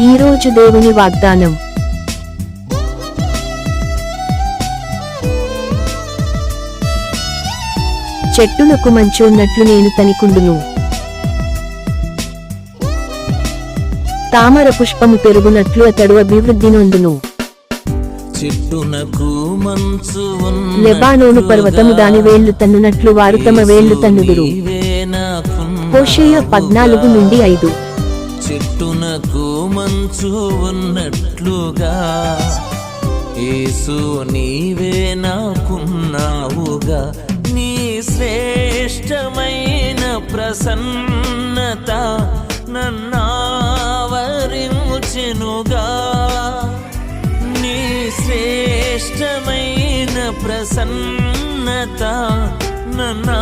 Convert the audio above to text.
ఈరోజు దేవుని వాగ్దానం. చెట్టునకు మంచు ఉన్నట్లు నేను తనికుండును, తామర పుష్పము పెరుగునట్లు అతడు అభివృద్ధి నొందును. చెట్టునకు మంచు లెబానోను పర్వతము దాని వేళ్లు తన్నునట్లు వారు తమ వేళ్లు తన్నుదురు. హోషేయ 14:5. చెట్టునకు మంచు ఉన్నట్లుగా యేసు నీవే నాకున్నావుగా. నీ శ్రేష్టమైన ప్రసన్నత నన్నావరించెనుగా. నీ శ్రేష్టమైన ప్రసన్నత నన్నా